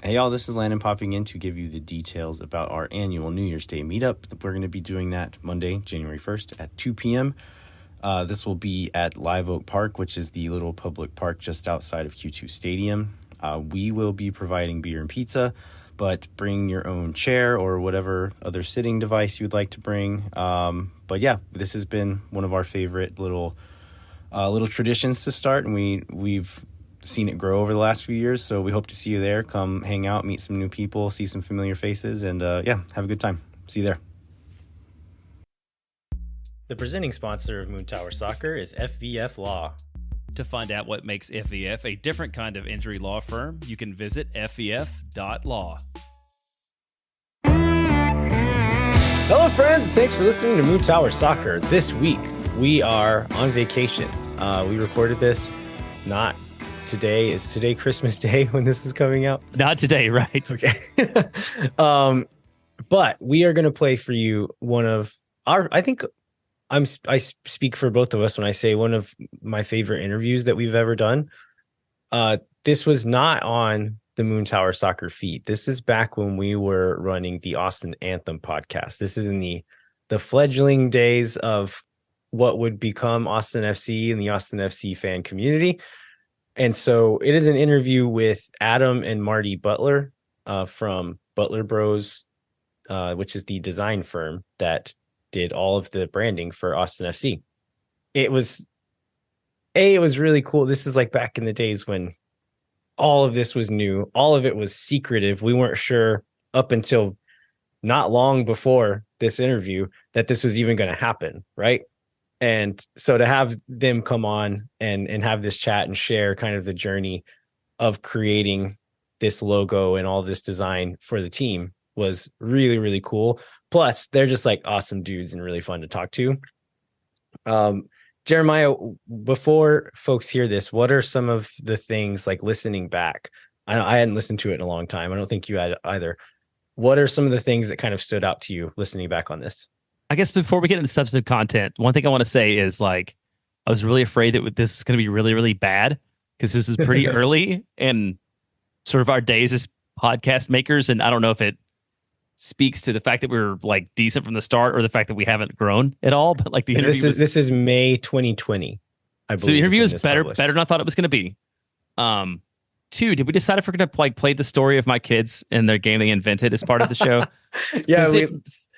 Hey y'all, this is Landon popping in to give you the details about our annual New Year's Day meetup. We're going to be doing that Monday, January 1st at 2 p.m. This will be at Live Oak Park, which is the little public park just outside of Q2 Stadium. We will be providing beer and pizza, but bring your own chair or whatever other sitting device you would like to bring. But yeah, this has been one of our favorite little traditions to start, and we've seen it grow over the last few years, so we hope to see you there. Come hang out, meet some new people, see some familiar faces, and have a good time. See you there. The presenting sponsor of Moon Tower Soccer is FVF Law. To find out what makes FVF a different kind of injury law firm, you can visit fvf.law. Hello friends, thanks for listening to Moon Tower Soccer. This week we are on vacation. We recorded this not today. Is today Christmas Day when this is coming out? Not today, right? Okay. But we are going to play for you one of our, I speak for both of us when I say one of my favorite interviews that we've ever done. This was not on the Moon Tower Soccer feed. This is back when we were running the Austin Anthem podcast. This is in the fledgling days of what would become Austin FC and the Austin FC fan community. And so it is an interview with Adam and Marty Butler from Butler Bros, which is the design firm that did all of the branding for Austin FC. It was really cool. This is like back in the days when all of this was new. All of it was secretive. We weren't sure up until not long before this interview that this was even going to happen, right? And so to have them come on and have this chat and share kind of the journey of creating this logo and all this design for the team was really, really cool. Plus, they're just like awesome dudes and really fun to talk to. Jeremiah, before folks hear this, what are some of the things, like listening back? I hadn't listened to it in a long time. I don't think you had either. What are some of the things that kind of stood out to you listening back on this? I guess before we get into substantive content, one thing I want to say is like, I was really afraid that this is going to be really, really bad because this is pretty early in sort of our days as podcast makers. And I don't know if it speaks to the fact that we're like decent from the start or the fact that we haven't grown at all. But like the interview this is May 2020. I believe. So the interview is better than I thought it was going to be. Two, did we decide if we're going to like play the story of my kids and their game they invented as part of the show? Yeah,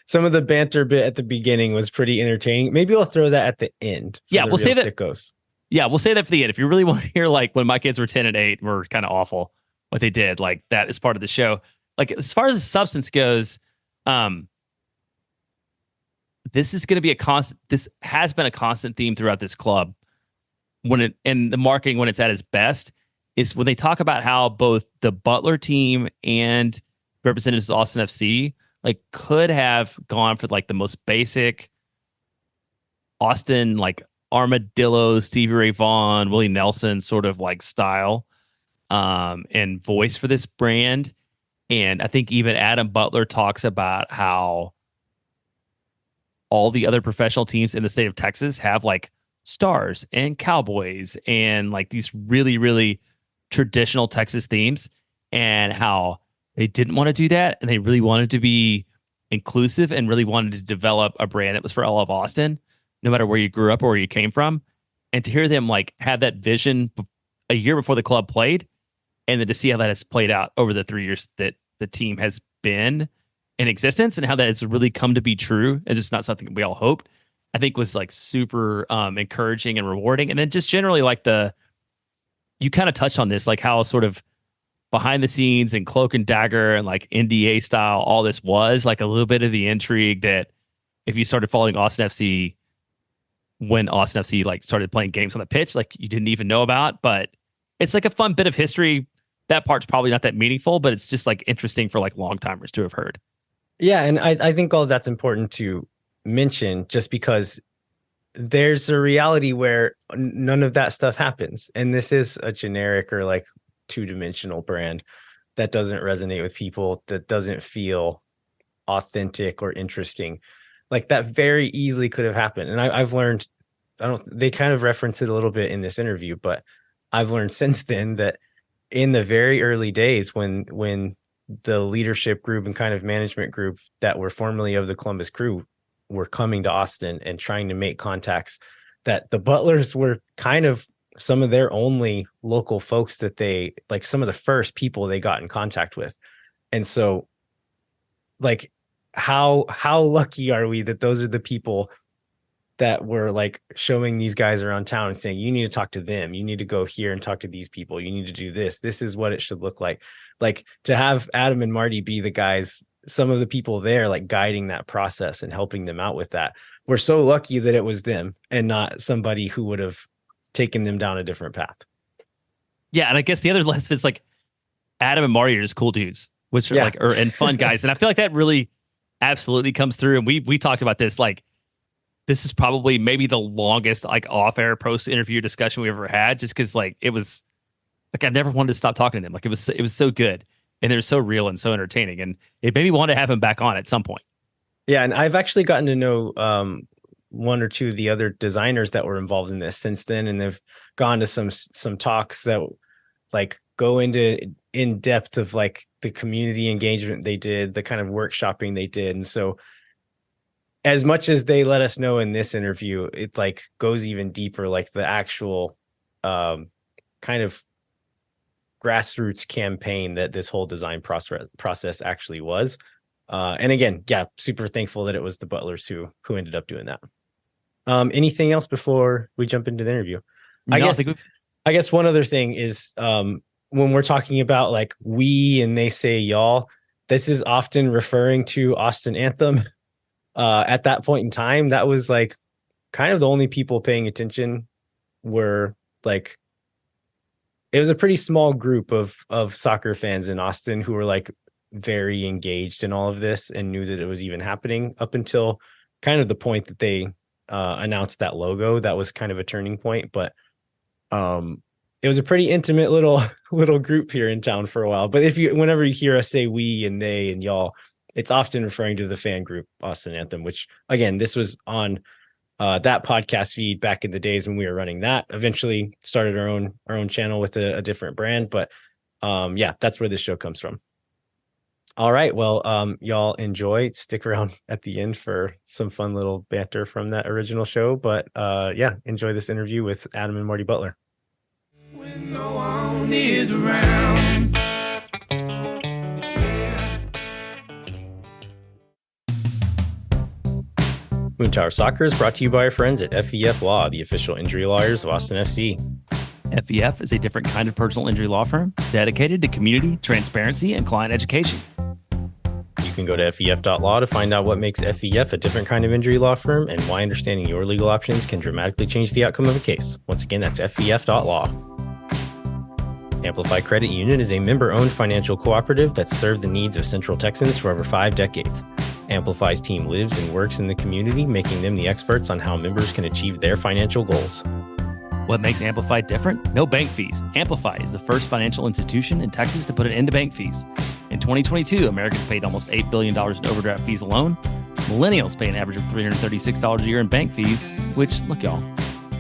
some of the banter bit at the beginning was pretty entertaining. Maybe we'll throw that at the end. We'll say that. Sickos. Yeah, we'll say that for the end. If you really want to hear like when my kids were 10 and 8 were kind of awful, what they did, like that is part of the show. Like as far as the substance goes, this is going to be this has been a constant theme throughout this club and the marketing when it's at its best is when they talk about how both the Butler team and representatives of Austin FC like could have gone for like the most basic Austin, like Armadillo, Stevie Ray Vaughan, Willie Nelson sort of like style and voice for this brand. And I think even Adam Butler talks about how all the other professional teams in the state of Texas have like Stars and Cowboys and like these really, really traditional Texas themes, and how they didn't want to do that. And they really wanted to be inclusive and really wanted to develop a brand that was for all of Austin, no matter where you grew up or where you came from. And to hear them like have that vision a year before the club played, and then to see how that has played out over the 3 years that the team has been in existence and how that has really come to be true. It's just not something we all hoped, I think was like super encouraging and rewarding. And then just generally like you kind of touched on this, like how sort of behind the scenes and cloak and dagger and like NDA style, all this was like a little bit of the intrigue that if you started following Austin FC when Austin FC like started playing games on the pitch, like you didn't even know about, but it's like a fun bit of history. That part's probably not that meaningful, but it's just like interesting for like long timers to have heard. Yeah. And I think all that's important to mention just because there's a reality where none of that stuff happens. And this is a generic or like two-dimensional brand that doesn't resonate with people, that doesn't feel authentic or interesting. Like that very easily could have happened. And I've learned, they kind of reference it a little bit in this interview, but I've learned since then that in the very early days when the leadership group and kind of management group that were formerly of the Columbus Crew were coming to Austin and trying to make contacts, that the Butlers were kind of some of their only local folks that they, like, some of the first people they got in contact with. And so, like, how lucky are we that those are the people that were like showing these guys around town and saying, you need to talk to them, you need to go here and talk to these people, you need to do this is what it should look like. Like, to have Adam and Marty be the guys, some of the people there, like, guiding that process and helping them out with that. We're so lucky that it was them and not somebody who would have taken them down a different path. Yeah, and I guess the other lesson is, like, Adam and Marty are just cool dudes, which are and fun guys. And I feel like that really absolutely comes through. And we talked about this, like, this is probably maybe the longest, like, off-air post interview discussion we ever had, just because, like, it was like, I never wanted to stop talking to them. Like, it was so good, and they were so real and so entertaining, and it made me want to have him back on at some point. Yeah, and I've actually gotten to know one or two of the other designers that were involved in this since then, and they've gone to some talks that, like, go into in depth of, like, the community engagement they did, the kind of workshopping they did. And so, as much as they let us know in this interview, it, like, goes even deeper, like the actual kind of grassroots campaign that this whole design process actually was. And again, yeah, super thankful that it was the Butlers who ended up doing that. Anything else before we jump into the interview? I guess one other thing is, when we're talking about, like, we and they say y'all, this is often referring to Austin Anthem. At that point in time, that was, like, kind of the only people paying attention were, like, it was a pretty small group of soccer fans in Austin who were, like, very engaged in all of this and knew that it was even happening, up until kind of the point that they announced that logo. That was kind of a turning point, but it was a pretty intimate little group here in town for a while. But whenever you hear us say we and they and y'all, it's often referring to the fan group Austin Anthem, which, again, this was on that podcast feed back in the days when we were running that. Eventually started our own channel with a different brand, but yeah, that's where this show comes from. All right, well, y'all enjoy. Stick around at the end for some fun little banter from that original show. But yeah, enjoy this interview with Adam and Marty Butler. When no one is around. Moontower Soccer is brought to you by our friends at FEF Law, the official injury lawyers of Austin FC. FEF is a different kind of personal injury law firm dedicated to community, transparency, and client education. You can go to FEF.law to find out what makes FEF a different kind of injury law firm and why understanding your legal options can dramatically change the outcome of a case. Once again, that's FEF.law. Amplify Credit Union is a member-owned financial cooperative that's served the needs of Central Texans for over 5 decades. Amplify's team lives and works in the community, making them the experts on how members can achieve their financial goals. What makes Amplify different? No bank fees. Amplify is the first financial institution in Texas to put an end to bank fees. In 2022, Americans paid almost $8 billion in overdraft fees alone. Millennials pay an average of $336 a year in bank fees, which, look, y'all,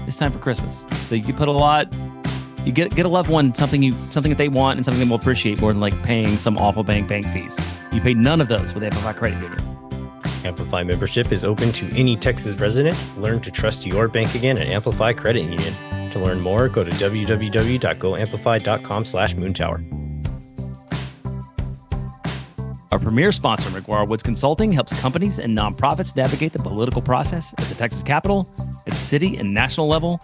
it's time for Christmas. So you put a lot, you get a loved one something that they want and something they will appreciate more than, like, paying some awful bank fees. You pay none of those with Amplify Credit Union. Amplify membership is open to any Texas resident. Learn to trust your bank again at Amplify Credit Union. To learn more, go to www.goamplify.com/moontower. Our premier sponsor, McGuire Woods Consulting, helps companies and nonprofits navigate the political process at the Texas Capitol, at the city and national level.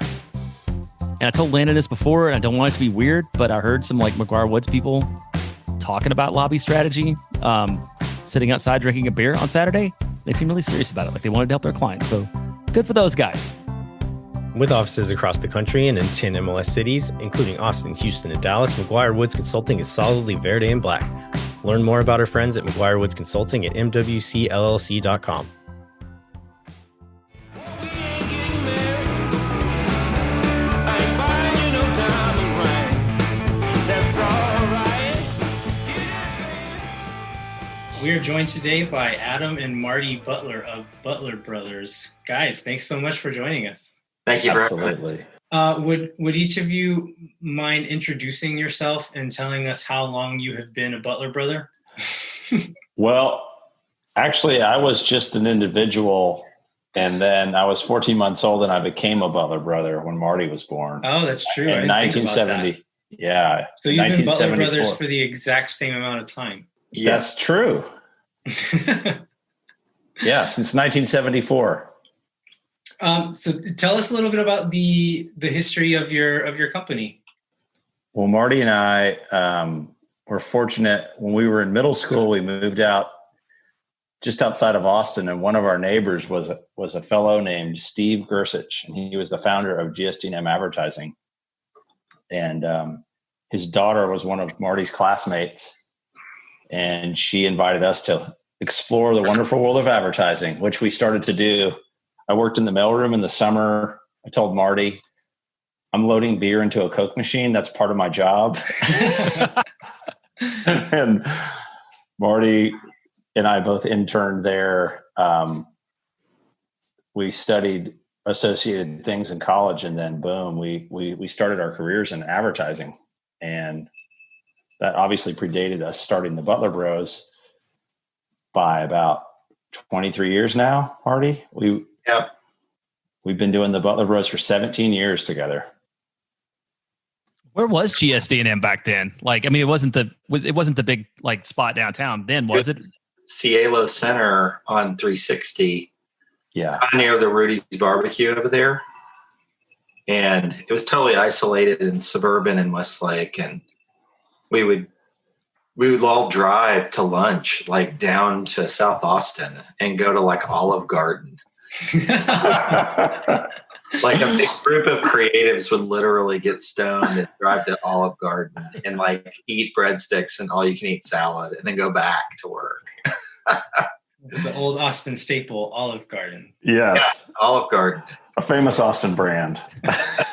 And I told Landon this before, and I don't want it to be weird, but I heard some, like, McGuire Woods people talking about lobby strategy, sitting outside drinking a beer on Saturday. They seem really serious about it, like they wanted to help their clients. So good for those guys. With offices across the country and in 10 MLS cities, including Austin, Houston, and Dallas, McGuire Woods Consulting is solidly verde and black. Learn more about our friends at McGuire Woods Consulting at mwcllc.com. We are joined today by Adam and Marty Butler of Butler Brothers. Guys, thanks so much for joining us. Thank you. Absolutely. Would each of you mind introducing yourself and telling us how long you have been a Butler brother? Well, actually, I was just an individual, and then I was 14 months old, and I became a Butler brother when Marty was born. Oh, that's true. In 1970. Yeah. So you've been Butler brothers for the exact same amount of time. That's true. Yeah, since 1974. So tell us a little bit about the history of your company. Well, Marty and I were fortunate. When we were in middle school, we moved out just outside of Austin, and one of our neighbors was a fellow named Steve Gersich, and he was the founder of GSD&M Advertising. And his daughter was one of Marty's classmates, and she invited us to explore the wonderful world of advertising, which we started to do. I worked in the mailroom in the summer. I told Marty, I'm loading beer into a Coke machine. That's part of my job. And Marty and I both interned there. We studied associated things in college, and then boom, we started our careers in advertising. And that obviously predated us starting the Butler Bros by about 23 years now, Marty. We've been doing the Butler Bros for 17 years together. Where was GSD&M back then? Like, I mean, it wasn't the big like spot downtown then, was it? Cielo Center on 360. Yeah. Near the Rudy's Barbecue over there. And it was totally isolated and suburban in Westlake. And we would all drive to lunch, like down to South Austin and go to like Olive Garden. Like a big group of creatives would literally get stoned and drive to Olive Garden and like eat breadsticks and all you can eat salad and then go back to work. It's the old Austin staple, Olive Garden. Yes. Yeah, Olive Garden. A famous Austin brand.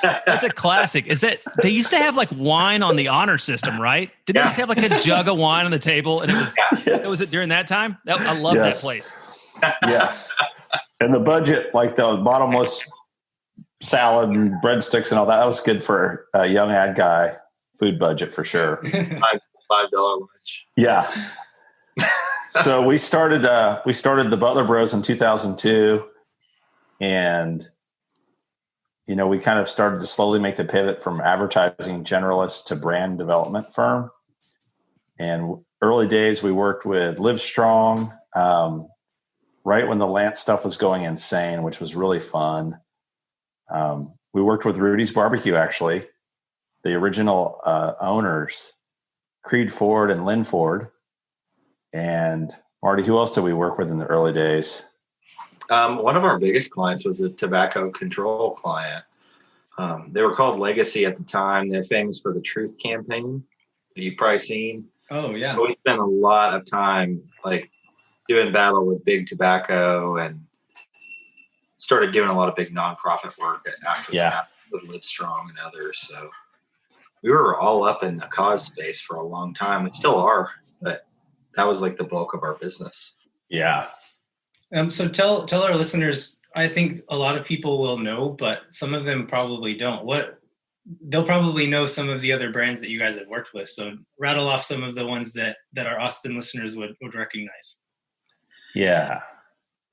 That's a classic. Is that they used to have like wine on the honor system, right? Did they used to have like a jug of wine on the table? And it was it during that time? I love that place. Yes. And the budget, like the bottomless salad and breadsticks and all that was good for a young ad guy food budget for sure. $5 lunch. Yeah. So we started the Butler Bros in 2002, and we kind of started to slowly make the pivot from advertising generalist to brand development firm. And early days we worked with Livestrong, right when the Lance stuff was going insane, which was really fun. We worked with Rudy's Barbecue, actually, the original owners, Creed Ford and Lynn Ford. And Marty, who else did we work with in the early days? One of our biggest clients was a tobacco control client. They were called Legacy at the time. They're famous for the Truth campaign. You've probably seen. Oh, yeah. So we spent a lot of time like doing battle with big tobacco and started doing a lot of big nonprofit work after that with Livestrong and others. So we were all up in the cause space for a long time. We still are, but that was like the bulk of our business. Yeah. So tell our listeners, I think a lot of people will know, but some of them probably don't. They'll probably know some of the other brands that you guys have worked with. So rattle off some of the ones that our Austin listeners would recognize. Yeah.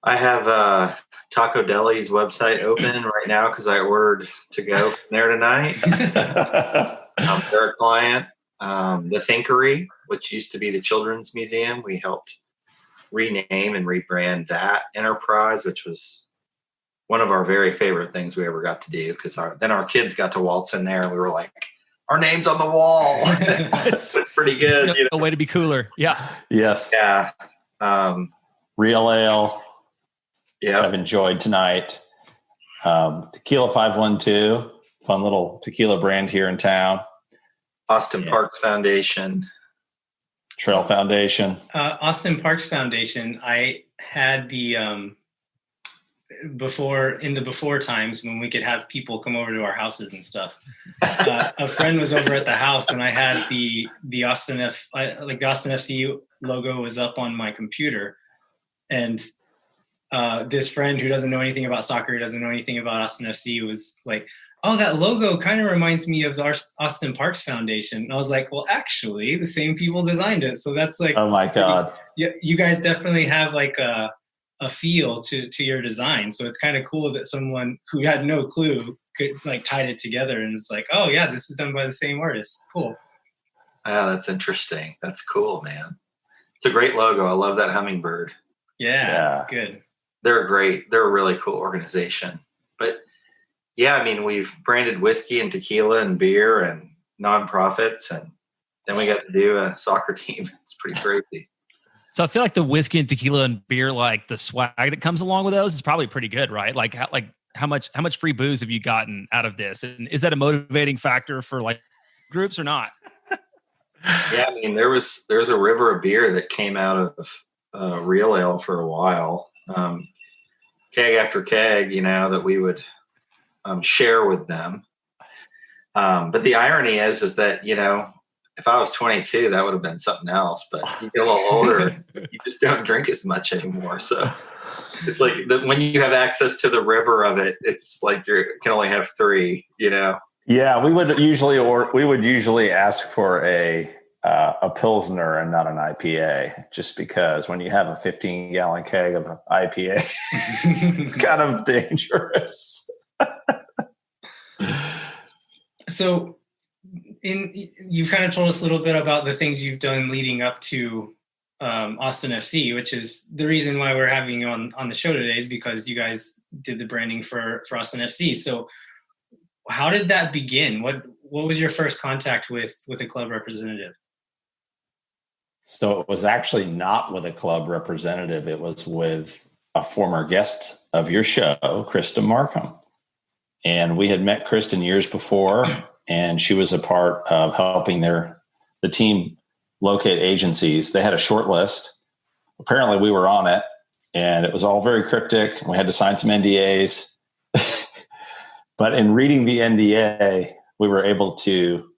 I have Taco Deli's website open right now because I ordered to go from there tonight. They're a client. The Thinkery, which used to be the Children's Museum, we helped rename and rebrand that enterprise, which was one of our very favorite things we ever got to do because then our kids got to waltz in there and we were like, our name's on the wall. It's pretty good. No way to be cooler. Yeah. Yes. Yeah. Real Ale. Yeah. I've enjoyed tonight. Tequila 512, fun little tequila brand here in town. Austin Parks Foundation. Trail Foundation. Austin Parks Foundation. I had the before times when we could have people come over to our houses and stuff. A friend was over at the house, and I had the Austin FC logo was up on my computer, and this friend who doesn't know anything about soccer, doesn't know anything about Austin FC, was like, oh, that logo kind of reminds me of the Austin Parks Foundation. And I was like, well, actually, the same people designed it. So that's like, Oh my God. yeah, you guys definitely have like a feel to your design. So it's kind of cool that someone who had no clue could like tied it together and it's like, oh yeah, this is done by the same artist. Cool. Oh, that's interesting. That's cool, man. It's a great logo. I love that hummingbird. Yeah, it's good. They're a really cool organization. But yeah, I mean, we've branded whiskey and tequila and beer and nonprofits, and then we got to do a soccer team. It's pretty crazy. So I feel like the whiskey and tequila and beer, like the swag that comes along with those, is probably pretty good, right? Like how much free booze have you gotten out of this? And is that a motivating factor for like groups or not? Yeah, I mean, there's a river of beer that came out of Real Ale for a while, keg after keg, that we would share with them. But the irony is that, if I was 22, that would have been something else. But you get a little older, you just don't drink as much anymore. So it's like when you have access to the river of it, it's like you can only have 3, Yeah, we would usually ask for a Pilsner and not an IPA, just because when you have a 15-gallon keg of IPA, it's kind of dangerous. So you've kind of told us a little bit about the things you've done leading up to Austin FC, which is the reason why we're having you on the show today, is because you guys did the branding for Austin FC. So how did that begin? What was your first contact with a club representative? So it was actually not with a club representative. It was with a former guest of your show, Krista Markham. And we had met Kristen years before, and she was a part of helping the team locate agencies. They had a short list. Apparently we were on it, and it was all very cryptic. We had to sign some NDAs. But in reading the NDA, we were able to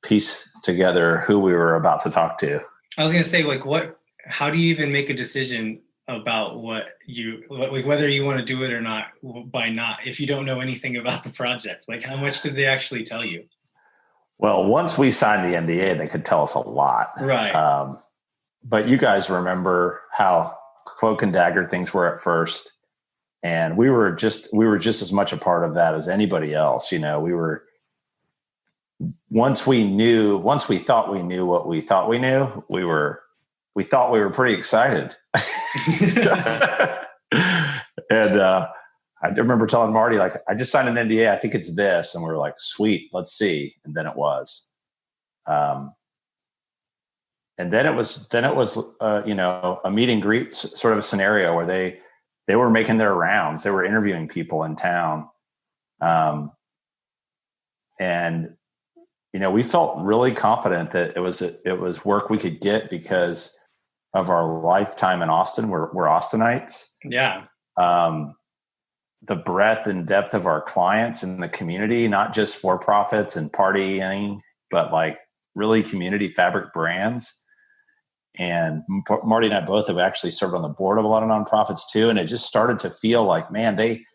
piece together who we were about to talk to. I was going to say, how do you even make a decision about whether you want to do it or not if you don't know anything about the project? Like, how much did they actually tell you? Well, once we signed the NDA, they could tell us a lot. Right. But you guys remember how cloak and dagger things were at first. And we were just as much a part of that as anybody else. Once we thought we knew what we thought we knew, we thought we were pretty excited. And I remember telling Marty, like, I just signed an NDA. I think it's this. And we were like, sweet, let's see. And then it was. And then it was a meet and greet sort of a scenario where they were making their rounds. They were interviewing people in town. And we felt really confident that it was work we could get because of our lifetime in Austin. We're Austinites. Yeah. The breadth and depth of our clients in the community, not just for profits and partying, but like really community fabric brands. And Marty and I both have actually served on the board of a lot of nonprofits too. And it just started to feel like, man, they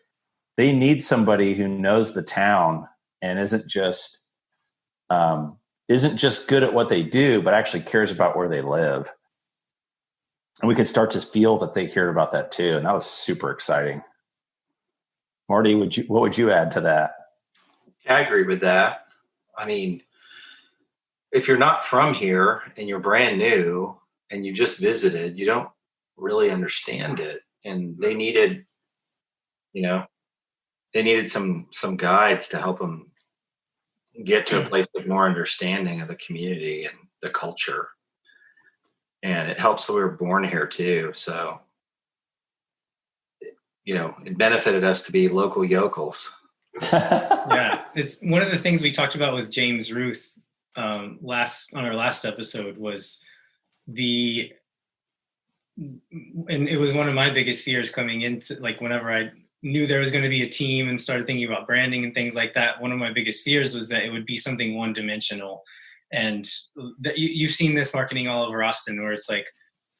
need somebody who knows the town and isn't just good at what they do, but actually cares about where they live. And we could start to feel that they cared about that too. And that was super exciting. Marty, what would you add to that? I agree with that. I mean, if you're not from here and you're brand new and you just visited, you don't really understand it. And they needed some guides to help them get to a place of more understanding of the community and the culture. And it helps that we were born here too. So, it benefited us to be local yokels. Yeah. It's one of the things we talked about with James Ruth on our last episode was and it was one of my biggest fears coming into, like, whenever I knew there was going to be a team and started thinking about branding and things like that, one of my biggest fears was that it would be something one-dimensional. And you've seen this marketing all over Austin where it's like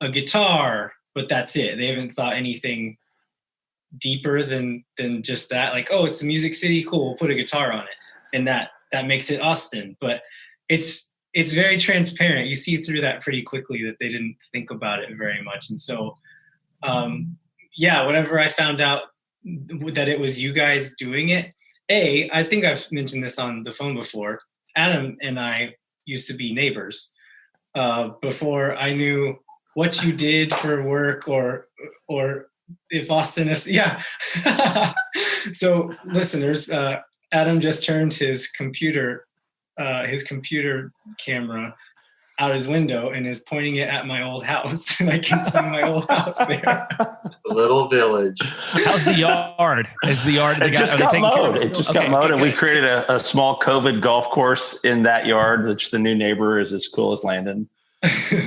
a guitar, but that's it. They haven't thought anything deeper than just that. Like, oh, it's a music city, cool, we'll put a guitar on it, and that makes it Austin. But it's very transparent. You see through that pretty quickly that they didn't think about it very much. And so, whenever I found out that it was you guys doing it, I think I've mentioned this on the phone before. Adam and I used to be neighbors before I knew what you did for work or if Austin is, So listeners, Adam just turned his computer camera out his window and is pointing it at my old house, and I can see my old house there. A little village. How's the yard? Is the yard? It just got mowed. It just got mowed, and we created a small COVID golf course in that yard, which the new neighbor is as cool as Landon.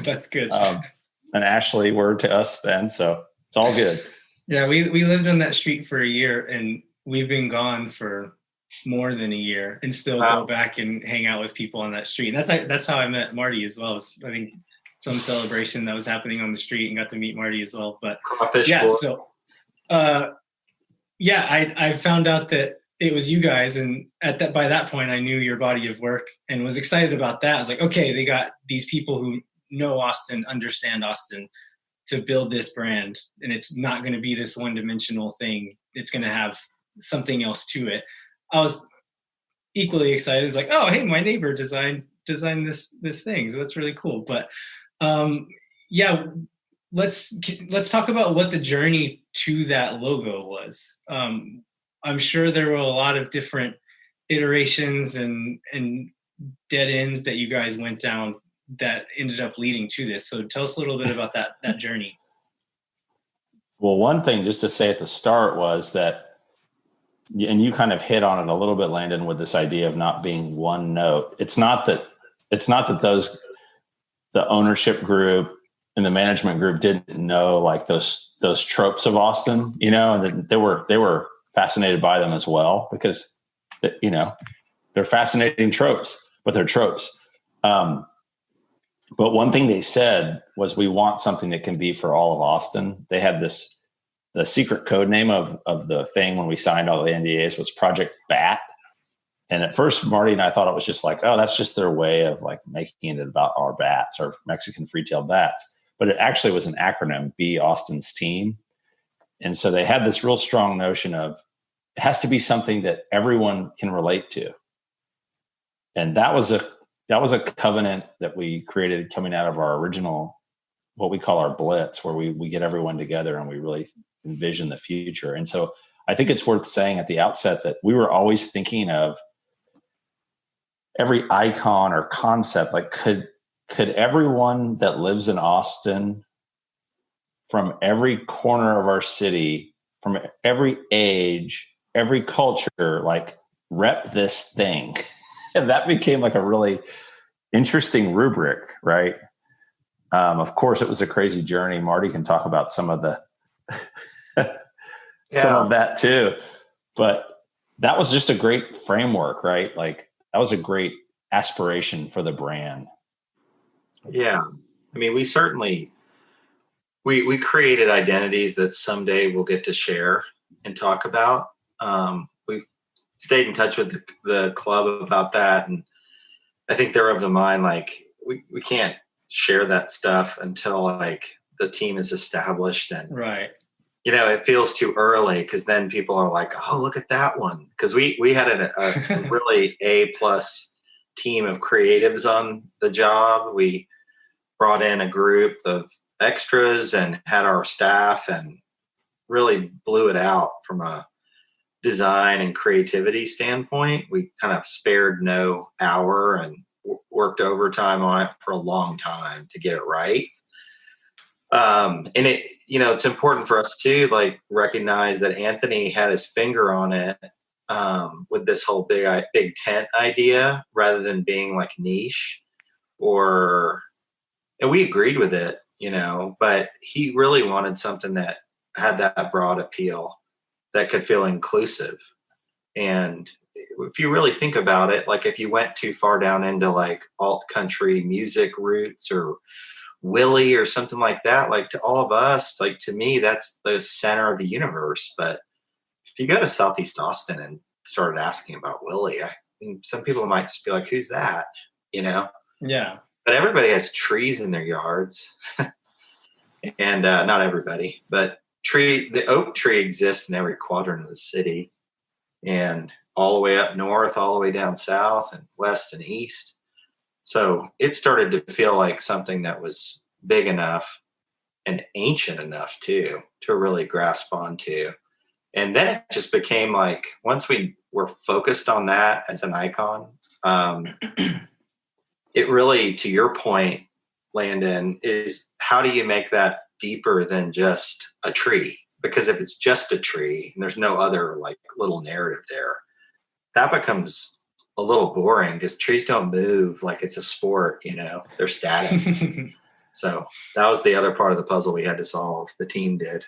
That's good. And Ashley were to us then, so it's all good. Yeah, we lived on that street for a year, and we've been gone for more than a year, and still go back and hang out with people on that street. And that's how I met Marty as well. I think some celebration that was happening on the street and got to meet Marty as well. But I found out that it was you guys, and by that point I knew your body of work and was excited about that. I was like, okay, they got these people who know Austin, understand Austin, to build this brand, and it's not going to be this one-dimensional thing. It's going to have something else to it. I was equally excited. It's like, oh, hey, my neighbor designed this thing, so that's really cool. But let's talk about what the journey to that logo was. I'm sure there were a lot of different iterations and dead ends that you guys went down that ended up leading to this. So tell us a little bit about that journey. Well, one thing just to say at the start was that, and you kind of hit on it a little bit, Landon, with this idea of not being one note. It's not that the ownership group and the management group didn't know like those tropes of Austin, and that they were fascinated by them as well, because they're fascinating tropes, but they're tropes. But one thing they said was, we want something that can be for all of Austin. They had the secret code name of the thing when we signed all the NDAs was Project Bat. And at first, Marty and I thought it was just like, oh, that's just their way of like making it about our bats, or Mexican free-tailed bats. But it actually was an acronym, Be Austin's Team. And so they had this real strong notion of, it has to be something that everyone can relate to. And that was a covenant that we created coming out of our original, what we call our Blitz, where we get everyone together and we really envision the future. And so I think it's worth saying at the outset that we were always thinking of every icon or concept, like could everyone that lives in Austin, from every corner of our city, from every age, every culture, like rep this thing? And that became like a really interesting rubric, right? Of course, it was a crazy journey. Marty can talk about some of the some of that too. But that was just a great framework, right? Like that was a great aspiration for the brand. Yeah. I mean, we certainly, we created identities that someday we'll get to share and talk about. We've stayed in touch with the club about that. And I think they're of the mind, like we can't share that stuff until like the team is established, and right. It feels too early, because then people are like, oh, look at that one. Because we had a really A+ team of creatives on the job. We brought in a group of extras and had our staff, and really blew it out from a design and creativity standpoint. We kind of spared no hour and worked overtime on it for a long time to get it right. And it, it's important for us to like recognize that Anthony had his finger on it with this whole big tent idea, rather than being like niche, and we agreed with it, but he really wanted something that had that broad appeal, that could feel inclusive. And if you really think about it, like if you went too far down into like alt country music roots or Willie or something like that. Like to all of us, like to me, that's the center of the universe. But if you go to Southeast Austin and started asking about Willie, I mean, some people might just be like, who's that? You know? Yeah. But everybody has trees in their yards. And not everybody, but the oak tree exists in every quadrant of the city, and all the way up north, all the way down south and west and east. So it started to feel like something that was big enough and ancient enough too, to really grasp onto. And then it just became like, once we were focused on that as an icon, it really, to your point, Landon, is how do you make that deeper than just a tree? Because if it's just a tree and there's no other like little narrative there, that becomes a little boring because trees don't move like it's a sport, you know, they're static. So that was the other part of the puzzle we had to solve. The team did.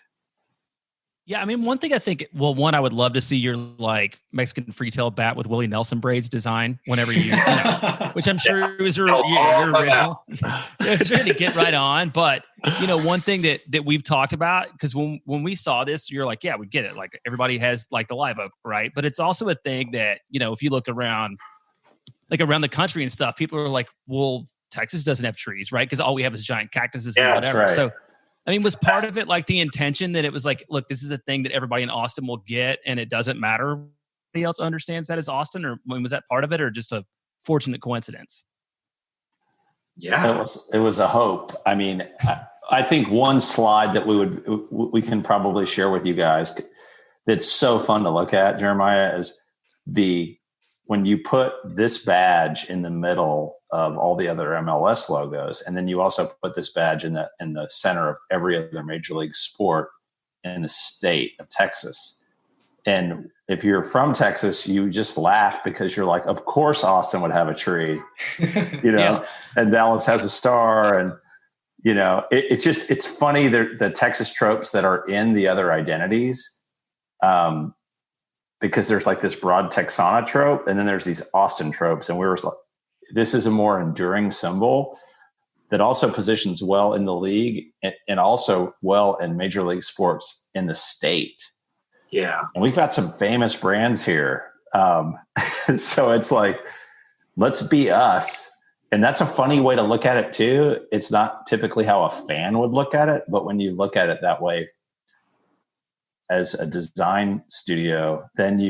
Yeah, I mean, one thing I think, well, one, I would love to see your like Mexican freetail bat with Willie Nelson braids design whenever you know, which I'm sure was your original. It's ready to get right on. But, you know, one thing that we've talked about, because when we saw this, you're like, yeah, we get it. Like everybody has like the live oak, right? But it's also a thing that, you know, if you look around, like around the country and stuff, people are like, well, Texas doesn't have trees, right? Because all we have is giant cactuses and whatever. That's right. So, I mean, was part of it like the intention that it was like, look, this is a thing that everybody in Austin will get, and it doesn't matter if anybody else understands that as Austin, or was that part of it, or just a fortunate coincidence? Yeah, it was a hope. I mean, I think one slide that we can probably share with you guys that's so fun to look at, Jeremiah, is when you put this badge in the middle of all the other MLS logos, and then you also put this badge in the center of every other major league sport in the state of Texas. And if you're from Texas, you just laugh because you're like, of course Austin would have a tree, you know, yeah. And Dallas has a star, and you know, it's funny, the Texas tropes that are in the other identities. Because there's like this broad Texana trope, and then there's these Austin tropes. And we were like, this is a more enduring symbol that also positions well in the league and also well in major league sports in the state. Yeah. And we've got some famous brands here. So it's like, let's be us. And that's a funny way to look at it too. It's not typically how a fan would look at it, but when you look at it that way, as a design studio, then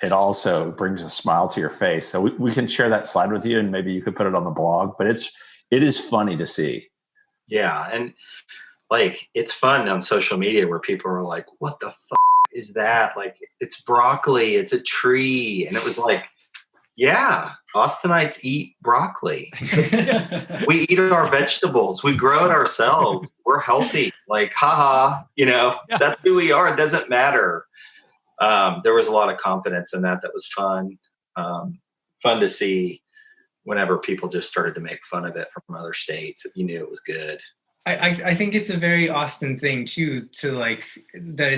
it also brings a smile to your face. So we can share that slide with you, and maybe you could put it on the blog, but it is funny to see. Yeah. And like, it's fun on social media where people are like, what the is that? Like, it's broccoli, it's a tree. And it was like, yeah, Austinites eat broccoli. We eat our vegetables. We grow it ourselves. We're healthy. Like, haha, you know, that's who we are. It doesn't matter. There was a lot of confidence in that. That was fun. Fun to see whenever people just started to make fun of it from other states. You knew it was good. I think it's a very Austin thing too, to like that.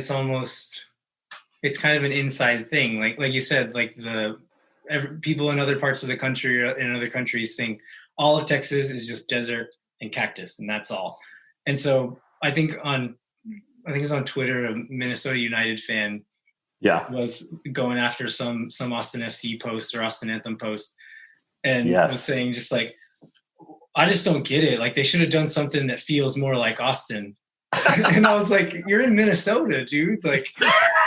It's kind of an inside thing. Like you said, like people in other parts of the country or in other countries think all of Texas is just desert and cactus, and that's all. And so I think it was on Twitter, a Minnesota United fan was going after some Austin FC post or Austin Anthem post, and was saying just like, I just don't get it. Like, they should have done something that feels more like Austin. And I was like, you're in Minnesota, dude. Like,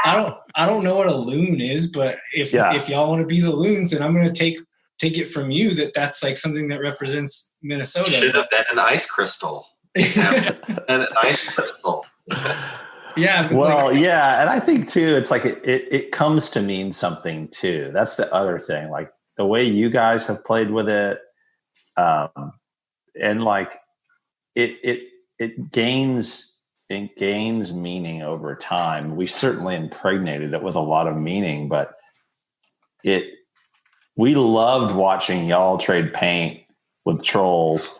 I don't know what a loon is, but if y'all want to be the loons, then I'm going to take it from you that's like something that represents Minnesota. Should have been an ice crystal. An ice crystal. Yeah. Well, yeah. And I think too, it's like it comes to mean something too. That's the other thing. Like the way you guys have played with it, and like it gains meaning over time. We certainly impregnated it with a lot of meaning, but we loved watching y'all trade paint with trolls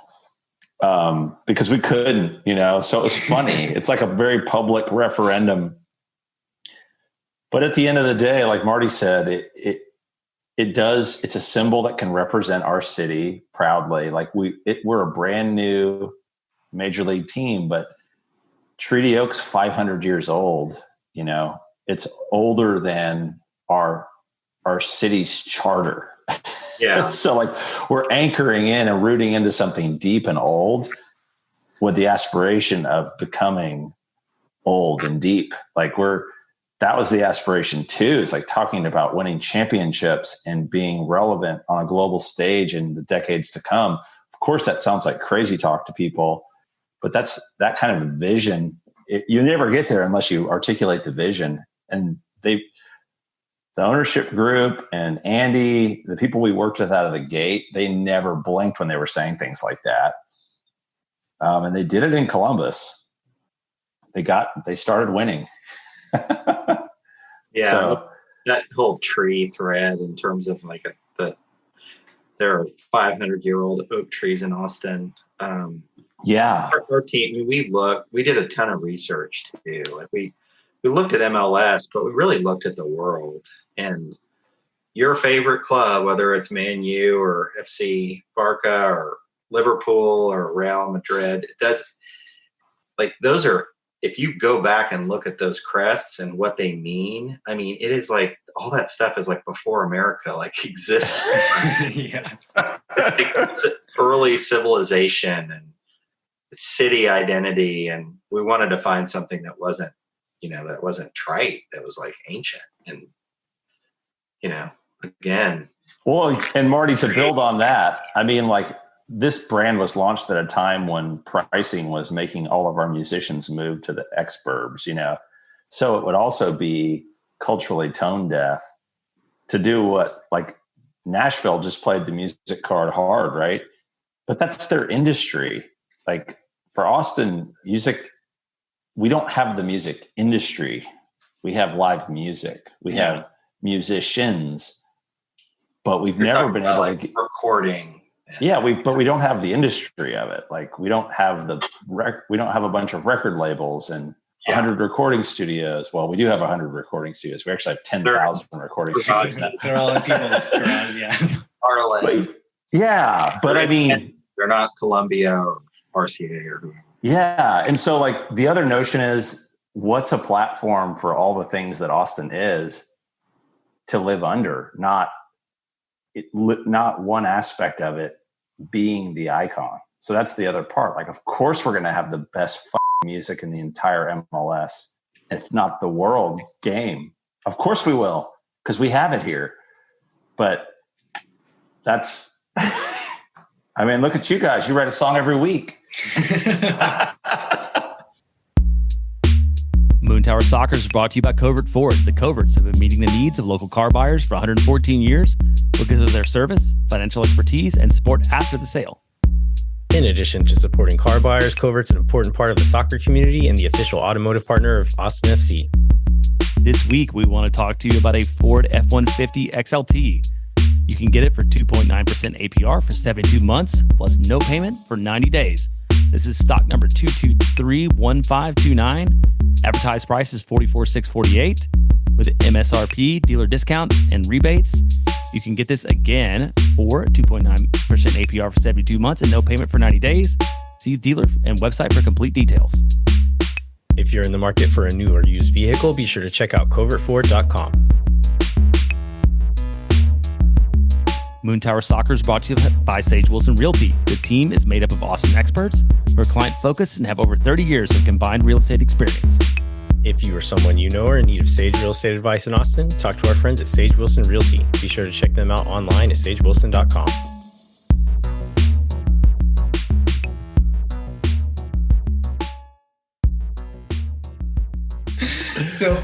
because we couldn't, you know, so it was funny. It's like a very public referendum. But at the end of the day, like Marty said, it's a symbol that can represent our city proudly. Like we're a brand new major league team, but Treaty Oak's 500 years old. You know, it's older than our city's charter. Yeah. So like we're anchoring in and rooting into something deep and old with the aspiration of becoming old and deep. Like that was the aspiration too. It's like talking about winning championships and being relevant on a global stage in the decades to come. Of course, that sounds like crazy talk to people, but that's that kind of vision. You never get there unless you articulate the vision. And the ownership group and Andy, the people we worked with out of the gate, they never blinked when they were saying things like that. And they did it in Columbus. They started winning. Yeah. So, that whole tree thread in terms of like there are 500-year-old oak trees in Austin. yeah. Our team, we did a ton of research too. Like we looked at MLS, but we really looked at the world. And your favorite club, whether it's Man U or FC Barca or Liverpool or Real Madrid, those are, if you go back and look at those crests and what they mean, I mean, it is like all that stuff is like before America like existed. Yeah. It's early civilization and city identity, and we wanted to find something that wasn't trite, that was like ancient. And again, Well, and Marty, to build on that, I mean, like this brand was launched at a time when pricing was making all of our musicians move to the exurbs, so it would also be culturally tone deaf to do what, like, Nashville just played the music card hard, right? But that's their industry. Like for Austin music, we don't have the music industry. We have live music. We have musicians, but we've never been able to get recording. Yeah, but we don't have the industry of it. Like we don't have we don't have a bunch of record labels and 100 recording studios. Well, we do have 100 recording studios. We actually have 10,000 recording studios now. They're all in people's garage, But I mean, they're not Columbia or RCA or whoever. Yeah, and so like the other notion is, what's a platform for all the things that Austin is to live under? Not one aspect of it being the icon. So that's the other part. Like, of course, we're going to have the best music in the entire MLS, if not the world game. Of course we will, because we have it here. But that's, I mean, look at you guys. You write a song every week. Moon Tower Soccer is brought to you by Covert Ford. The Coverts have been meeting the needs of local car buyers for 114 years because of their service, financial expertise, and support after the sale. In addition to supporting car buyers, Covert's an important part of the soccer community and the official automotive partner of Austin FC. This week, we want to talk to you about a Ford F-150 XLT. You can get it for 2.9% APR for 72 months, plus no payment for 90 days. This is stock number 2231529. Advertised price is $44,648. With MSRP, dealer discounts, and rebates, you can get this again for 2.9% APR for 72 months and no payment for 90 days. See dealer and website for complete details. If you're in the market for a new or used vehicle, be sure to check out covertford.com. Moon Tower Soccer is brought to you by Sage Wilson Realty. The team is made up of Austin experts who are client-focused and have over 30 years of combined real estate experience. If you or someone you know are in need of Sage real estate advice in Austin, talk to our friends at Sage Wilson Realty. Be sure to check them out online at sagewilson.com. So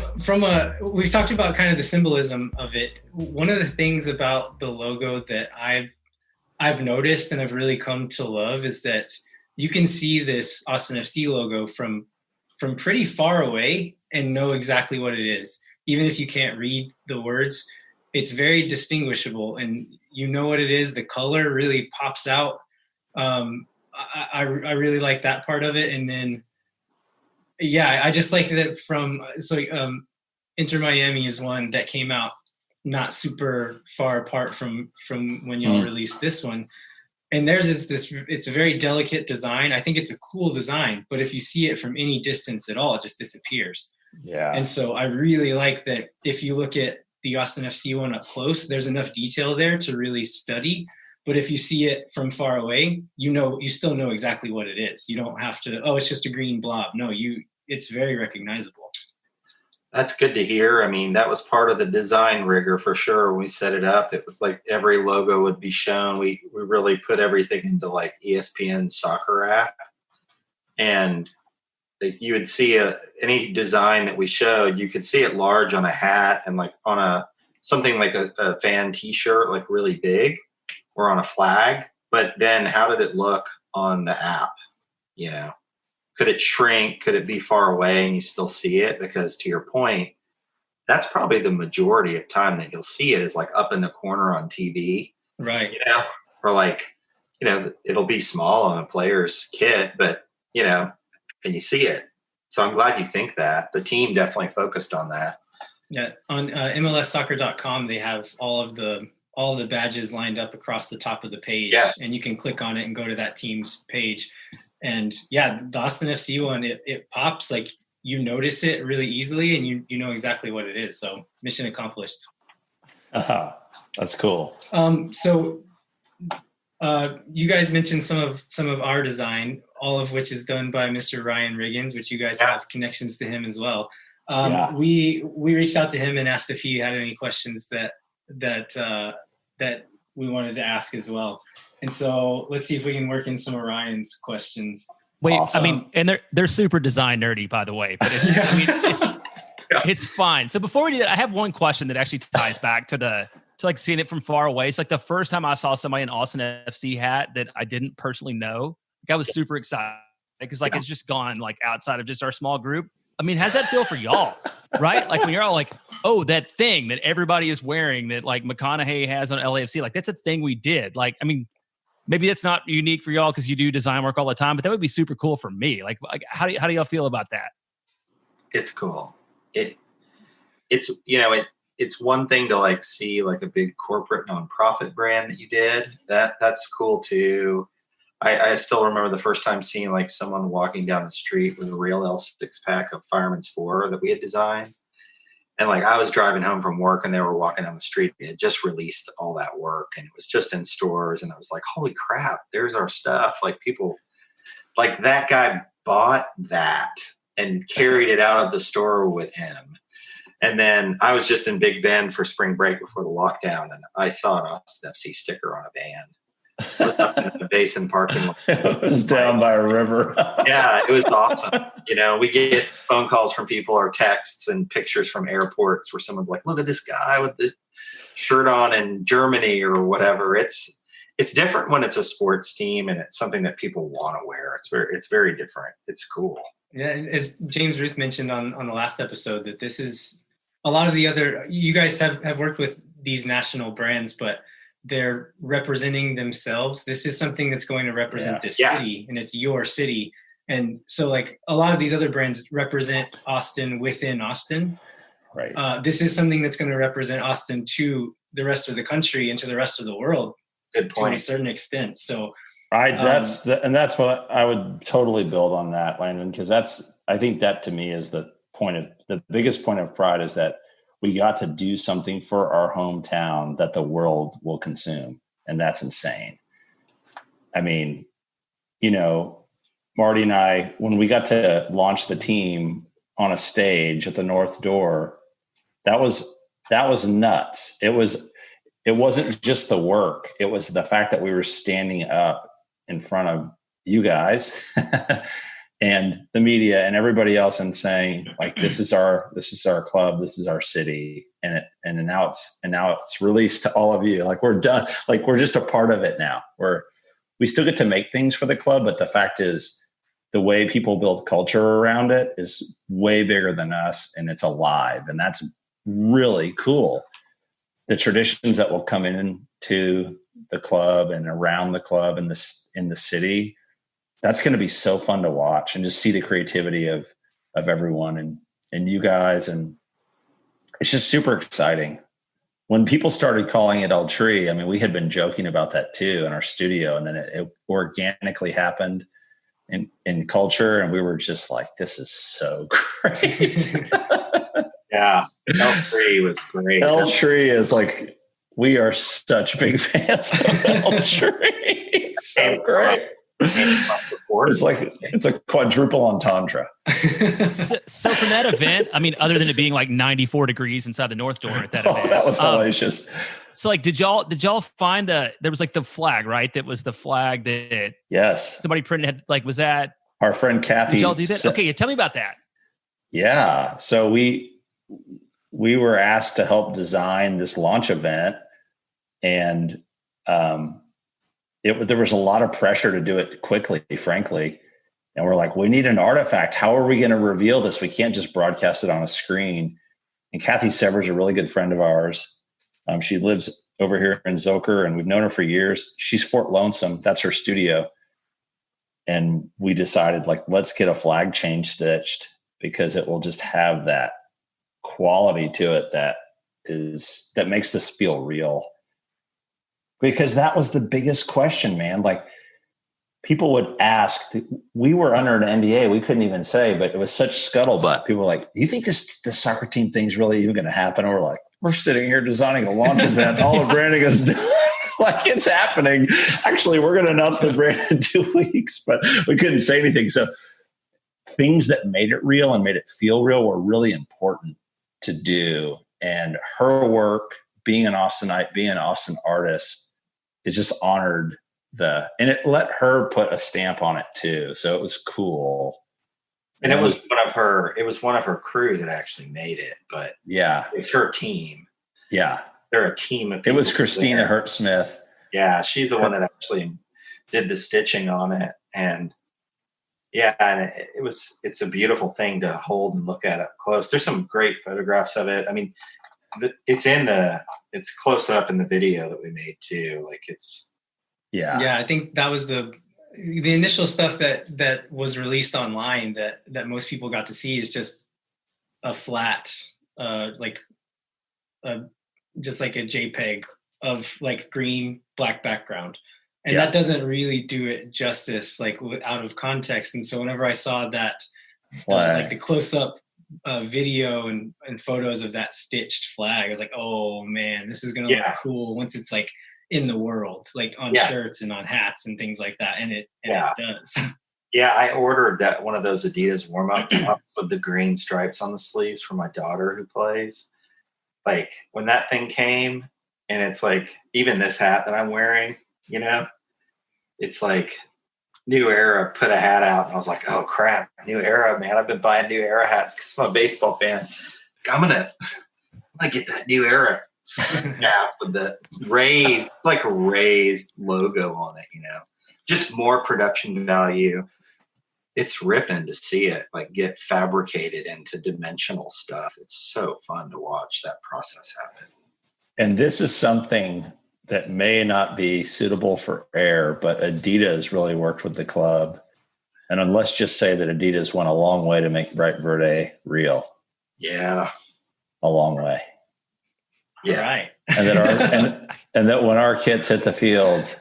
we've talked about kind of the symbolism of it. One of the things about the logo that I've noticed and I've really come to love is that you can see this Austin FC logo from pretty far away and know exactly what it is. Even if you can't read the words, it's very distinguishable and you know what it is. The color really pops out. I really like that part of it. And then, I just like that Inter Miami is one that came out not super far apart from when y'all released this one. And theirs is it's a very delicate design. I think it's a cool design, but if you see it from any distance at all, it just disappears. Yeah. And so I really like that if you look at the Austin FC one up close, there's enough detail there to really study. But if you see it from far away, you still know exactly what it is. You don't have to, it's just a green blob. No, it's very recognizable. That's good to hear. I mean, that was part of the design rigor for sure. When we set it up, it was like every logo would be shown. We really put everything into like ESPN soccer app. And you would see any design that we showed, you could see it large on a hat and like on something like a fan t-shirt, like really big, or on a flag. But then how did it look on the app? You know, could it shrink? Could it be far away and you still see it? Because to your point, that's probably the majority of time that you'll see it is like up in the corner on TV. Right. You know, or like, you know, it'll be small on a player's kit, but you know, and you see it. So I'm glad you think that. The team definitely focused on that. Yeah. On MLSsoccer.com, they have all of the badges lined up across the top of the page. Yeah. And you can click on it and go to that team's page. And yeah, the Austin FC one, it pops, like you notice it really easily and you know exactly what it is. So mission accomplished. That's cool. So you guys mentioned some of our design, all of which is done by Mr. Ryan Riggins, which you guys have connections to him as well. We reached out to him and asked if he had any questions that we wanted to ask as well. And so let's see if we can work in some of Ryan's questions. Wait, Awesome. I mean, and they're super design nerdy, by the way, but it's fine. So before we do that, I have one question that actually ties back to like seeing it from far away. It's like the first time I saw somebody in Austin FC hat that I didn't personally know. Like I was super excited because like it's just gone like outside of just our small group. I mean, how's that feel for y'all? Right? Like when you're all like, oh, that thing that everybody is wearing that like McConaughey has on LAFC, like that's a thing we did. Like, I mean, maybe it's not unique for y'all because you do design work all the time, but that would be super cool for me. Like how do y'all feel about that? It's cool. It's you know, it's one thing to like see like a big corporate nonprofit brand that you did. That's cool too. I still remember the first time seeing like someone walking down the street with a real L6 pack of Fireman's 4 that we had designed. And like I was driving home from work and they were walking down the street. We had just released all that work and it was just in stores. And I was like, holy crap, there's our stuff. Like people, like that guy bought that and carried it out of the store with him. And then I was just in Big Bend for spring break before the lockdown. And I saw an Austin FC sticker on a van. Up in the basin parking lot. It was down by a river. Yeah, it was awesome. You know, we get phone calls from people or texts and pictures from airports where someone's like, look at this guy with the shirt on in Germany or whatever. It's different when it's a sports team and it's something that people want to wear. It's very different. It's cool. Yeah, and as James Ruth mentioned on the last episode, that this is a lot of the other, you guys have worked with these national brands, but they're representing themselves. This is something that's going to represent this city, and it's your city. And so like a lot of these other brands represent Austin within Austin. Right. Uh, This is something that's going to represent Austin to the rest of the country and to the rest of the world. Good To a point. certain extent. So That's what I would totally build on that, Landon, because I think that to me is the biggest point of pride is that we got to do something for our hometown that the world will consume. And that's insane. I mean, you know, Marty and I, when we got to launch the team on a stage at the North Door, that was nuts. It wasn't just the work. It was the fact that we were standing up in front of you guys and the media and everybody else and saying like, this is our club, this is our city. And now it's released to all of you. Like we're done. Like we're just a part of it now. We still get to make things for the club. But the fact is the way people build culture around it is way bigger than us and it's alive. And that's really cool. The traditions that will come into the club and around the club and in the city, that's going to be so fun to watch and just see the creativity of everyone and you guys. And it's just super exciting when people started calling it El Tree, I mean, we had been joking about that too in our studio, and then it organically happened in culture, and we were just like, this is so great. Yeah, El Tree was great. El Tree is like, we are such big fans of El Tree. It's so great. It's like, it's a quadruple entendre. So from that event, I mean, other than it being like 94 degrees inside the North Door at that event, that was hellacious. So like, did y'all find there was like the flag, right? That was the flag that yes, somebody printed. Like, was that our friend Kathy? Did y'all do that? Okay, tell me about that. Yeah, so we were asked to help design this launch event, and there was a lot of pressure to do it quickly, frankly. And we're like, we need an artifact. How are we going to reveal this? We can't just broadcast it on a screen. And Kathy Sever's a really good friend of ours. She lives over here in Zoker, and we've known her for years. She's Fort Lonesome. That's her studio. And we decided, like, let's get a flag chain stitched, because it will just have that quality to it that makes this feel real. Because that was the biggest question, man. Like, people would ask, we were under an NDA, we couldn't even say, but it was such scuttlebutt. People were like, do you think this soccer team thing's really even going to happen? And we're like, we're sitting here designing a launch event. All the branding is done. Like, it's happening. Actually, we're going to announce the brand in 2 weeks, but we couldn't say anything. So things that made it real and made it feel real were really important to do. And her work, being an Austinite, being an Austin artist, is just honored and it let her put a stamp on it too. So it was cool. And it was one of her crew that actually made it, but yeah, it's her team. Yeah. They're a team of people. It was Christina Hurt-Smith. Yeah. She's the one that actually did the stitching on it. And yeah, and it's a beautiful thing to hold and look at up close. There's some great photographs of it. I mean, it's close up in the video that we made too. Like, it's, yeah. I think that was the initial stuff that was released online that most people got to see is just a flat, just like a JPEG of like green, black background. And that doesn't really do it justice, like out of context. And so whenever I saw that, like the close up video and photos of that stitched flag, I was like, oh man, this is going to look cool once it's like in the world, like on shirts and on hats and things like that. And it does. Yeah. I ordered one of those Adidas warm up tops with the green stripes on the sleeves for my daughter who plays. Like, when that thing came, and it's like, even this hat that I'm wearing, you know, it's like New Era put a hat out, and I was like, oh crap, New Era, man. I've been buying New Era hats because I'm a baseball fan. I'm gonna get that New Era cap with the raised, it's like a raised logo on it, you know, just more production value. It's ripping to see it like get fabricated into dimensional stuff. It's so fun to watch that process happen. And this is something that may not be suitable for air, but Adidas really worked with the club. And let's just say that Adidas went a long way to make Bright Verde real. Yeah. A long way. Yeah. Right. And that and that when our kids hit the field,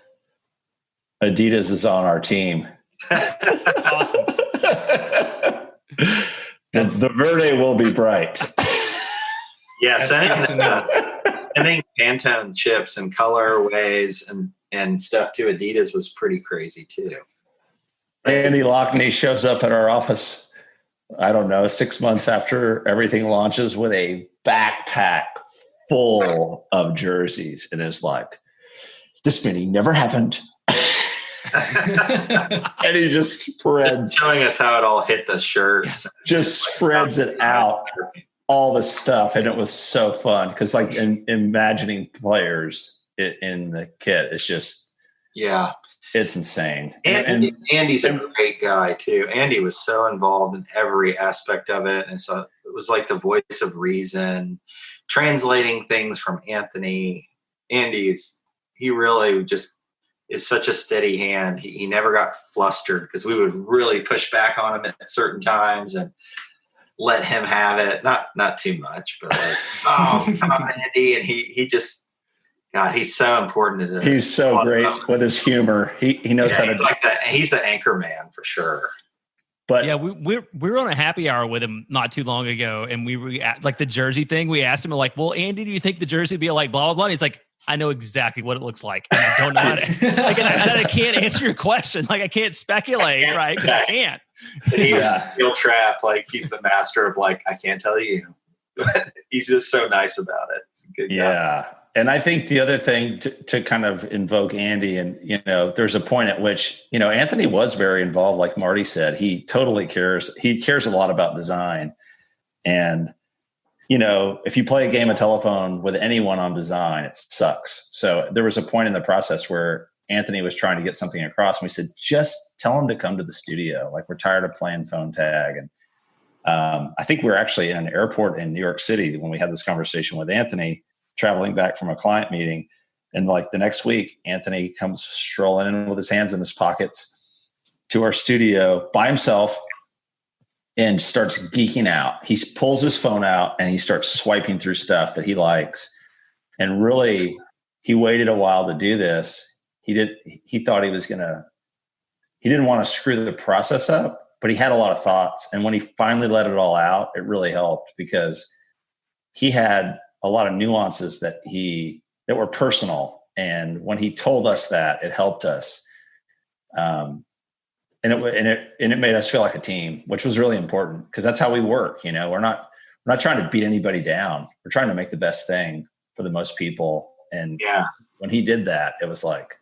Adidas is on our team. Awesome. The Verde will be bright. Yeah, sending Pantone chips and colorways and stuff to Adidas was pretty crazy too. Andy Lockney shows up at our office, I don't know, 6 months after everything launches with a backpack full of jerseys, and is like, this many never happened. And he just spreads, showing us how it all hit the shirts, just spreads it out, all the stuff. And it was so fun because, like, imagining players in the kit, it's just, it's insane. And Andy's a great guy too. Andy was so involved in every aspect of it, and so it was like the voice of reason, translating things from Anthony. He really just is such a steady hand. He never got flustered because we would really push back on him at certain times and let him have it. Not too much, but like, oh, come on, Andy. And he just, God, he's so important to this. He's so great with his humor. He knows how to like that. He's the anchor man for sure. But yeah, we were on a happy hour with him not too long ago, and we were like the jersey thing. We asked him like, "Well, Andy, do you think the jersey would be like blah blah blah?" And he's like, "I know exactly what it looks like, and I don't know how to." Like, and I can't answer your question. Like, I can't speculate, right? Because I can't. He's feel trapped. Like he's the master of like, I can't tell you. He's just so nice about it. He's a good guy. Yeah. And I think the other thing to kind of invoke Andy, and, there's a point at which, Anthony was very involved. Like Marty said, he totally cares. He cares a lot about design. And, if you play a game of telephone with anyone on design, it sucks. So there was a point in the process where Anthony was trying to get something across. And we said, just tell him to come to the studio. Like, we're tired of playing phone tag. And I think we were actually in an airport in New York City when we had this conversation with Anthony, traveling back from a client meeting. And like the next week, Anthony comes strolling in with his hands in his pockets to our studio by himself and starts geeking out. He pulls his phone out and he starts swiping through stuff that he likes. And really, he waited a while to do this. He thought he didn't want to screw the process up, but he had a lot of thoughts. And when he finally let it all out, it really helped because he had a lot of nuances that were personal. And when he told us that, it helped us. And it made us feel like a team, which was really important because that's how we work. We're not trying to beat anybody down. We're trying to make the best thing for the most people. And when he did that, it was like,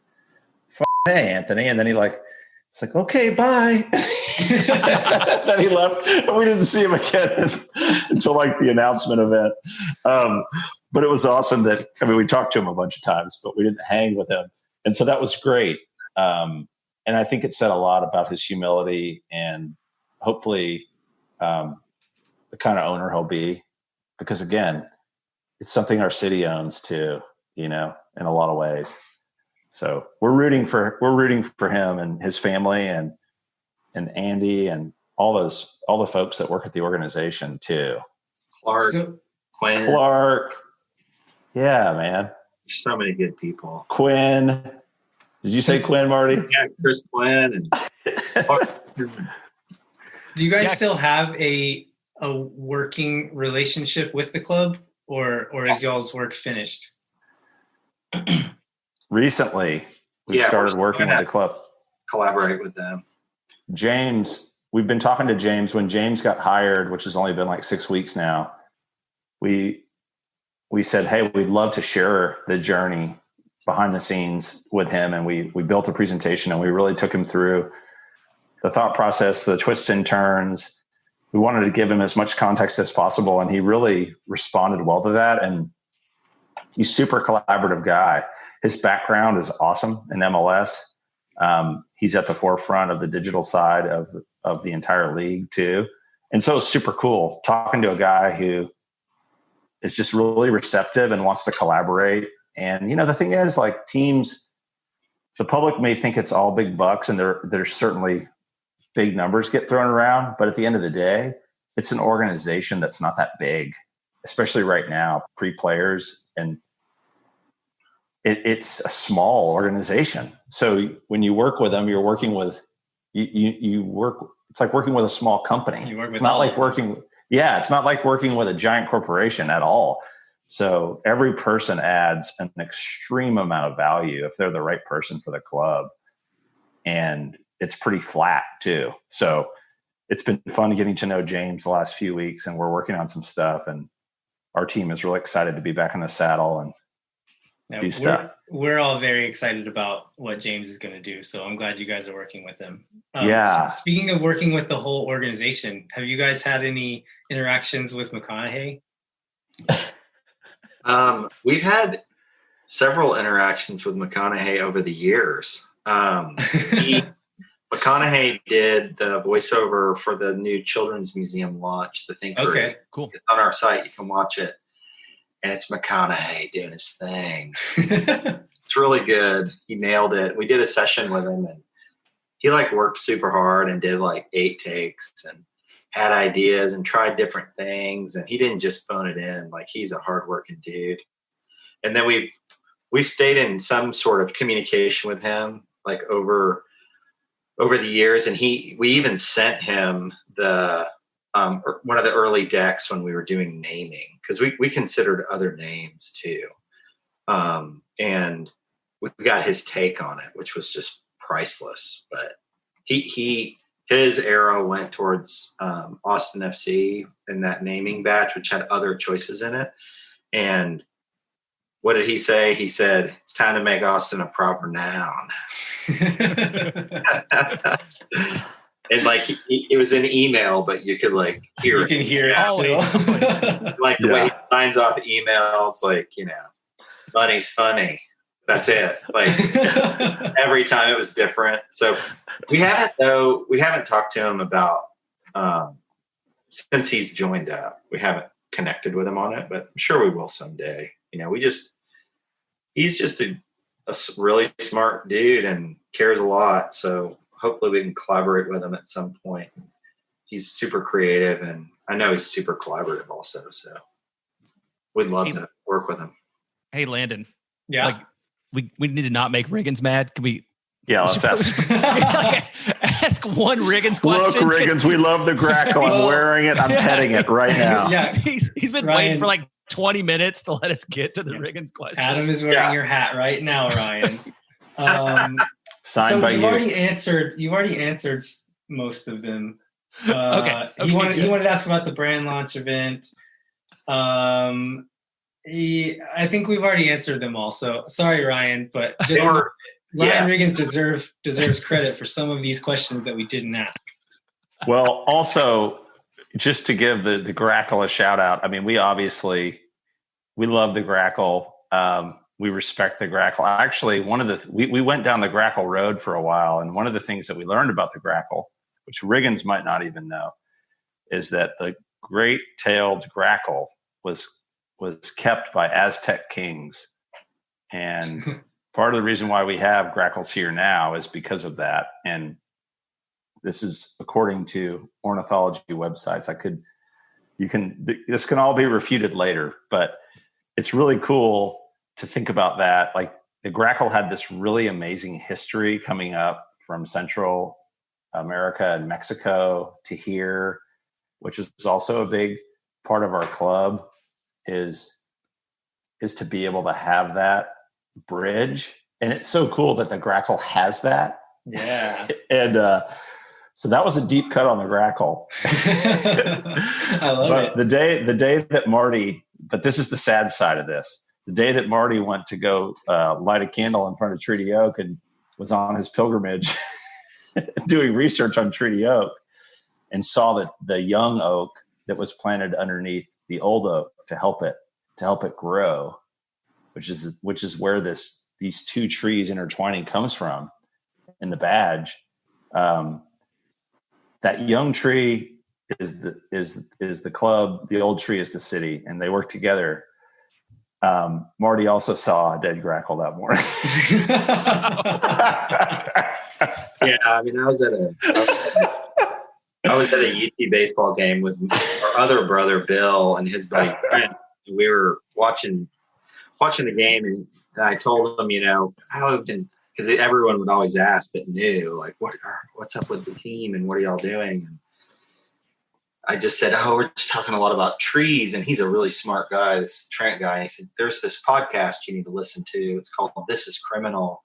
hey, Anthony. And then it's like, okay, bye. Then he left and we didn't see him again until like the announcement event. But it was awesome we talked to him a bunch of times, but we didn't hang with him. And so that was great. And I think it said a lot about his humility and hopefully the kind of owner he'll be, because again, it's something our city owns too, in a lot of ways. So we're rooting for him and his family and Andy and all the folks that work at the organization too. Quinn. Clark. Yeah, man. There's so many good people. Quinn. Did you say Quinn, Marty? Yeah, Chris Quinn. Do you guys still have a working relationship with the club, or is y'all's work finished? Recently, we started working with the club. Collaborate with them. James, we've been talking to James. When James got hired, which has only been like 6 weeks now, we said, hey, we'd love to share the journey behind the scenes with him. And we built a presentation and we really took him through the thought process, the twists and turns. We wanted to give him as much context as possible. And he really responded well to that. And he's a super collaborative guy. His background is awesome in MLS. He's at the forefront of the digital side of the entire league too. And so it's super cool talking to a guy who is just really receptive and wants to collaborate. And, the thing is, like, teams, the public may think it's all big bucks, and there's certainly big numbers get thrown around. But at the end of the day, it's an organization that's not that big, especially right now, pre-players. And it's a small organization. So when you work with them, you're working with, you work, it's like working with a small company. It's not like working with a giant corporation at all. So every person adds an extreme amount of value if they're the right person for the club. And it's pretty flat too. So it's been fun getting to know James the last few weeks, and we're working on some stuff, and our team is really excited to be back in the saddle and do stuff. We're all very excited about what James is going to do. So I'm glad you guys are working with him. Yeah. So speaking of working with the whole organization, have you guys had any interactions with McConaughey? We've had several interactions with McConaughey over the years. McConaughey did the voiceover for the new Children's Museum launch, The Thinker. Okay, cool. It's on our site. You can watch it. And it's McConaughey doing his thing. It's really good. He nailed it. We did a session with him, and he worked super hard and did 8 takes. And had ideas and tried different things, and he didn't just phone it in. Like, he's a hardworking dude. And then we've stayed in some sort of communication with him, like over the years. And we even sent him the one of the early decks when we were doing naming, because we considered other names too. And we got his take on it, which was just priceless. But his era went towards Austin FC in that naming batch, which had other choices in it. And what did he say? He said, "It's time to make Austin a proper noun." And like, it was an email, but you could like hear You it. can hear it Always. still. Like the way he signs off emails, like, money's funny. That's it. Like, every time it was different. So we haven't talked to him about, since he's joined up, we haven't connected with him on it, but I'm sure we will someday. He's just a really smart dude and cares a lot. So hopefully we can collaborate with him at some point. He's super creative, and I know he's super collaborative also. So we'd love to work with him. Hey, Landon. Yeah. Like, we need to not make Riggins mad. Can we? Yeah, let's ask one Riggins question. Look, Riggins, we love the grackle. I'm wearing it. I'm petting it right now. Yeah. He's been Ryan, waiting for like 20 minutes to let us get to the Riggins question. Adam is wearing your hat right now, Ryan. Signed by you've you. already answered most of them. Okay. He wanted to ask about the brand launch event. I think we've already answered them all. So sorry, Ryan, but just Ryan Riggins deserves credit for some of these questions that we didn't ask. Well, also, just to give the grackle a shout out. I mean, we love the grackle. We respect the grackle. Actually, we went down the grackle road for a while, and one of the things that we learned about the grackle, which Riggins might not even know, is that the great-tailed grackle was kept by Aztec kings, and part of the reason why we have grackles here now is because of that. And this is according to ornithology websites. This can all be refuted later, but it's really cool to think about that. Like, the grackle had this really amazing history coming up from Central America and Mexico to here, which is also a big part of our club, is to be able to have that bridge. And it's so cool that the grackle has that. Yeah. And so that was a deep cut on the grackle. I love it. The day that Marty, but this is the sad side of this, the day that Marty went to go light a candle in front of Treaty Oak and was on his pilgrimage doing research on Treaty Oak, and saw the young oak that was planted underneath the old oak to help it grow, which is where these two trees intertwining comes from in the badge. That young tree is the club, the old tree is the city, and they work together. Marty also saw a dead grackle that morning. Yeah, I mean, I was at a UT baseball game with our other brother Bill and his buddy Trent. We were watching the game, and I told him, how have been, because everyone would always ask that knew, like, what's up with the team and what are y'all doing? And I just said, we're just talking a lot about trees. And he's a really smart guy, this Trent guy. And he said, there's this podcast you need to listen to. It's called This is Criminal.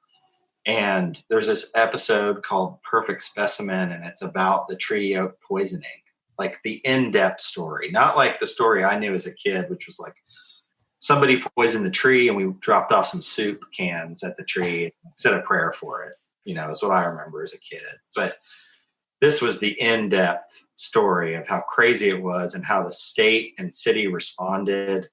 And there's this episode called Perfect Specimen, and it's about the treaty oak poisoning, like the in-depth story, not like the story I knew as a kid, which was like somebody poisoned the tree and we dropped off some soup cans at the tree and said a prayer for it. Is what I remember as a kid. But this was the in-depth story of how crazy it was and how the state and city responded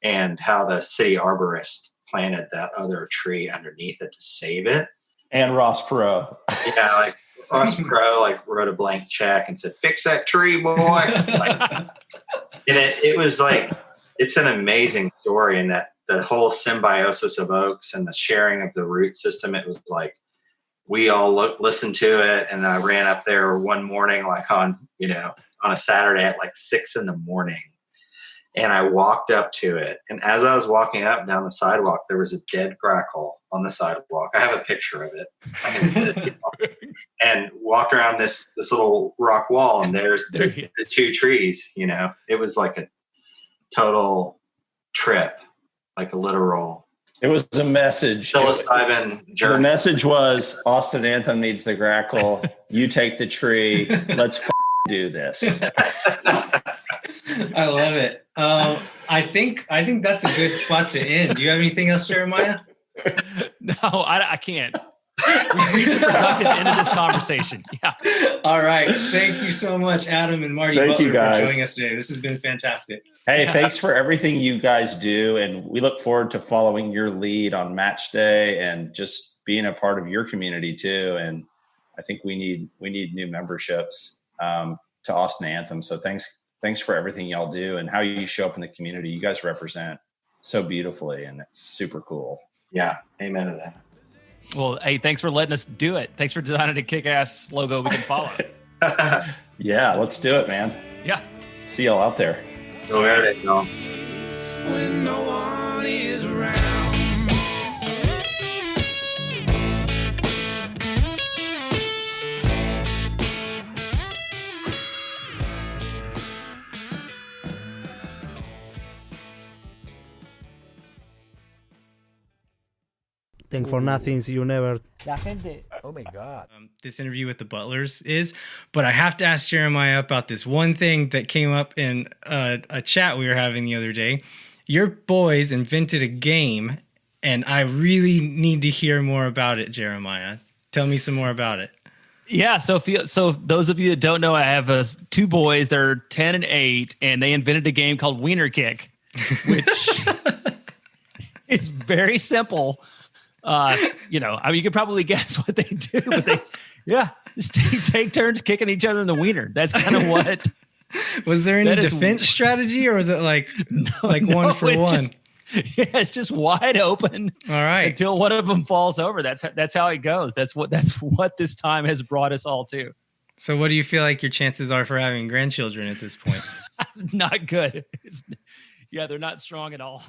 and how the city arborist planted that other tree underneath it to save it. And Ross Perot. Yeah, like Ross Perot wrote a blank check and said, "Fix that tree, boy." And it was like, it's an amazing story, and that the whole symbiosis of oaks and the sharing of the root system, it was like we all listened to it, and I ran up there one morning like on on a Saturday at like 6 a.m. And I walked up to it. And as I was walking up down the sidewalk, there was a dead grackle on the sidewalk. I have a picture of it. I can send it to you. And walked around this little rock wall, and there's the 2 trees. You know, it was like a total trip, like a literal. It was a message. Psilocybin journey. The message was Austin Anthem needs the grackle. You take the tree. Let's do this. I love it. I think that's a good spot to end. Do you have anything else, Jeremiah? No, I can't. We've reached a productive end of this conversation. Yeah. All right. Thank you so much, Adam and Marty Thank Butler, you guys for joining us today. This has been fantastic. Hey, thanks for everything you guys do. And we look forward to following your lead on match day and just being a part of your community too. And I think we need new memberships to Austin Anthem. So thanks for everything y'all do and how you show up in the community. You guys represent so beautifully, and it's super cool. Yeah. Amen to that. Well, hey, thanks for letting us do it. Thanks for designing a kick-ass logo we can follow. Yeah, let's do it, man. Yeah. See y'all out there. Go ahead, y'all. When no one is around. Think for nothing, you never. La gente. Oh my God. This interview with the Butlers is, but I have to ask Jeremiah about this one thing that came up in a chat we were having the other day. Your boys invented a game, and I really need to hear more about it, Jeremiah. Tell me some more about it. Yeah, so those of you that don't know, I have 2 boys. They're 10 and 8, and they invented a game called Wiener Kick, which is very simple. You could probably guess what they do, but just take turns kicking each other in the wiener. That's kind of what. Was there any defense strategy, or was it like one for one? It's just wide open. All right, until one of them falls over. That's how it goes. That's what this time has brought us all to. So, what do you feel like your chances are for having grandchildren at this point? Not good. They're not strong at all.